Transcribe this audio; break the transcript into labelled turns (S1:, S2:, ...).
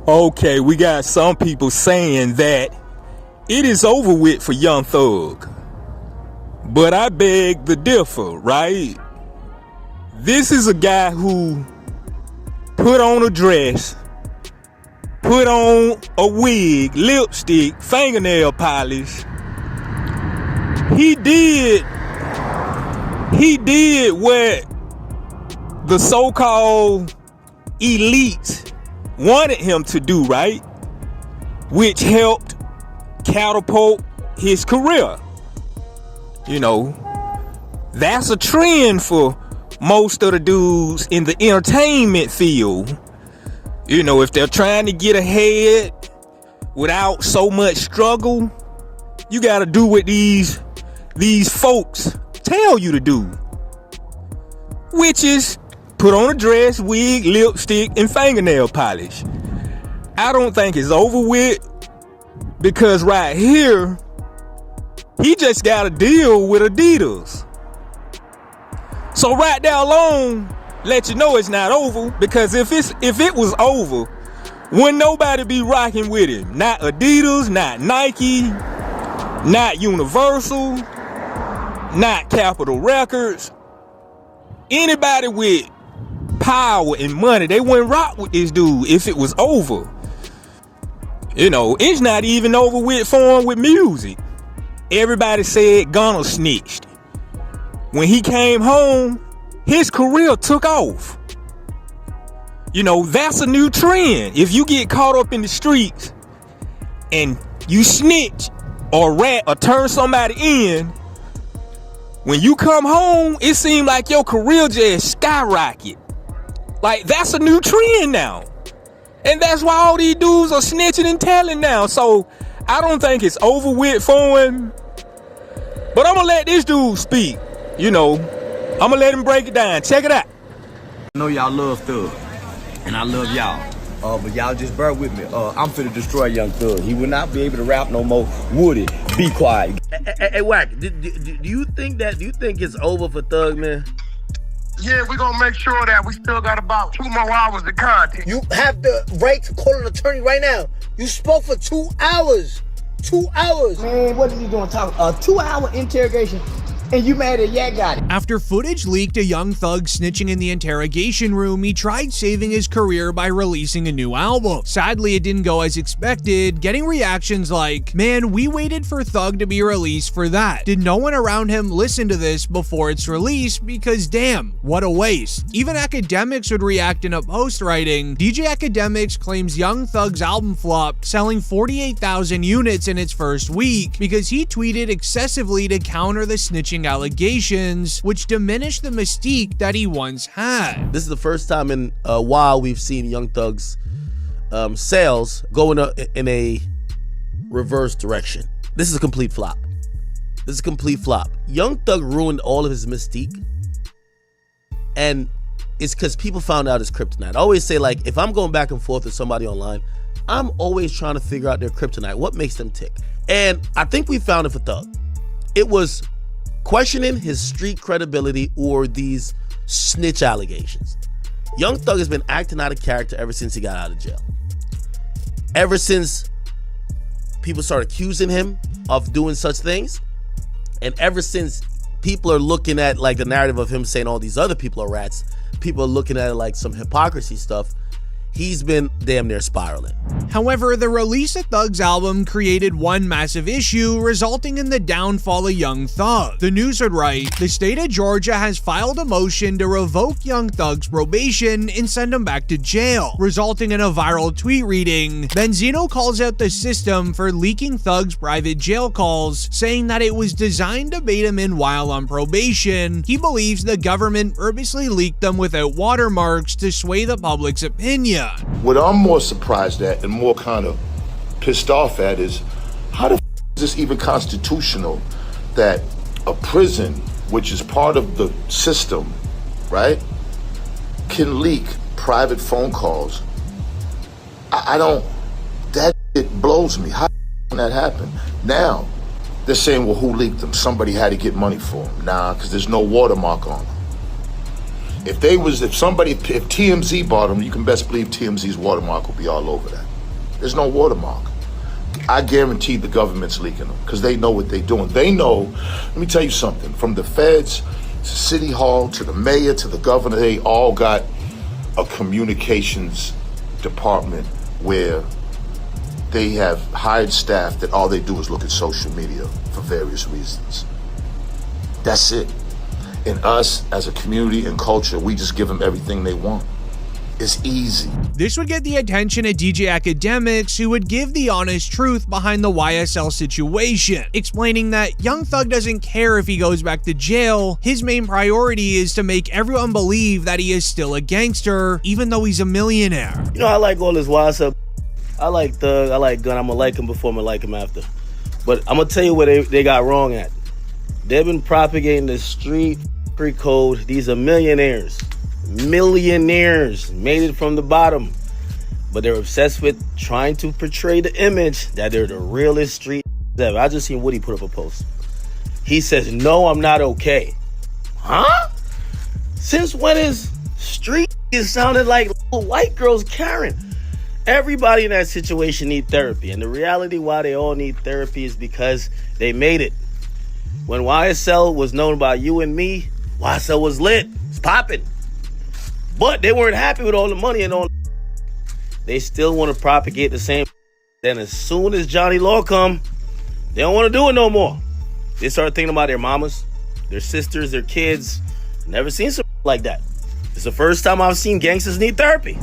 S1: Okay, we got some people saying that it is over with for Young Thug. But I beg to differ, right? This is a guy who put on a dress, put on a wig, lipstick, fingernail polish. He did what the so-called elites wanted him to do, right? Which helped catapult his career. You know, that's a trend for most of the dudes in the entertainment field. You know, if they're trying to get ahead without so much struggle, you gotta do what these folks tell you to do, which is put on a dress, wig, lipstick, and fingernail polish. I don't think it's over with, because right here, he just got a deal with Adidas. So right there alone, let you know it's not over, because if it was over, wouldn't nobody be rocking with him. Not Adidas, not Nike, not Universal, not Capitol Records. Anybody with power and money, they wouldn't rock with this dude if it was over. You know, it's not even over with for him with music. Everybody said Gunna snitched. When he came home, his career took off. You know, that's a new trend. If you get caught up in the streets and you snitch or rat or turn somebody in, when you come home, it seems like your career just skyrocket. Like, that's a new trend now. And that's why all these dudes are snitching and telling now. So I don't think it's over with for him. But I'm gonna let this dude speak. You know, I'm gonna let him break it down. Check it out.
S2: I know y'all love Thug, and I love y'all. But y'all just bear with me. I'm finna destroy Young Thug. He will not be able to rap no more. Would it? Be quiet.
S3: Hey, Wack, do you think it's over for Thug, man?
S4: Yeah, we're gonna make sure that we still got about 2 more hours of content.
S5: You have the right to call an attorney right now. You spoke for 2 hours. 2 hours.
S6: Man, what is he doing talking? A 2-hour interrogation. And you mad at Yak got it.
S7: After footage leaked of Young Thug snitching in the interrogation room, he tried saving his career by releasing a new album. Sadly, it didn't go as expected, getting reactions like, "Man, we waited for Thug to be released for that. Did no one around him listen to this before its release? Because damn, what a waste." Even academics would react in a post writing, DJ Academics claims Young Thug's album flopped, selling 48,000 units in its first week because he tweeted excessively to counter the snitching allegations, which diminished the mystique that he once had.
S3: This is the first time in a while we've seen Young Thug's sales going in a reverse direction. This is a complete flop. This is a complete flop. Young Thug ruined all of his mystique, and it's because people found out his kryptonite. I always say, like, if I'm going back and forth with somebody online, I'm always trying to figure out their kryptonite, what makes them tick. And I think we found it for Thug. It was questioning his street credibility or these snitch allegations. Young Thug has been acting out of character ever since he got out of jail. Ever since people started accusing him of doing such things, and ever since people are looking at like the narrative of him saying all these other people are rats, people are looking at it like some hypocrisy stuff, he's been damn near spiraling.
S7: However, the release of Thug's album created one massive issue, resulting in the downfall of Young Thug. The news would write, "The state of Georgia has filed a motion to revoke Young Thug's probation and send him back to jail," resulting in a viral tweet reading, "Benzino calls out the system for leaking Thug's private jail calls, saying that it was designed to bait him in while on probation. He believes the government purposely leaked them without watermarks to sway the public's opinion."
S8: What I'm more surprised at and more kind of pissed off at is how the is this even constitutional that a prison, which is part of the system, right, can leak private phone calls? I don't, that it blows me. How can that happen? Now, they're saying, well, who leaked them? Somebody had to get money for them. Nah, because there's no watermark on them. If TMZ bought them, you can best believe TMZ's watermark will be all over that. There's no watermark. I guarantee the government's leaking them because they know what they're doing. They know, let me tell you something, from the feds to City Hall to the mayor to the governor, they all got a communications department where they have hired staff that all they do is look at social media for various reasons. That's it. And us as a community and culture, we just give them everything they want. It's easy.
S7: This would get the attention of DJ academics who would give the honest truth behind the YSL situation, explaining that Young Thug doesn't care if he goes back to jail. His main priority is to make everyone believe that he is still a gangster, even though he's a millionaire.
S3: You know, I like all this YSL. I like Thug, I like Gun. I'm gonna like him before I'm gonna like him after. But I'm gonna tell you what they got wrong at. They've been propagating the street free code. These are millionaires. Millionaires made it from the bottom, but they're obsessed with trying to portray the image that they're the realest street ever. I just seen Woody put up a post. He says, "No, I'm not okay." Huh? Since when is street is sounded like little white girls Karen? Everybody in that situation need therapy, and the reality why they all need therapy is because they made it. When YSL was known by you and me, YSL was lit. It's popping. But they weren't happy with all the money and all. They still want to propagate the same. Then as soon as Johnny Law come, they don't want to do it no more. They start thinking about their mamas, their sisters, their kids. Never seen something like that. It's the first time I've seen gangsters need therapy.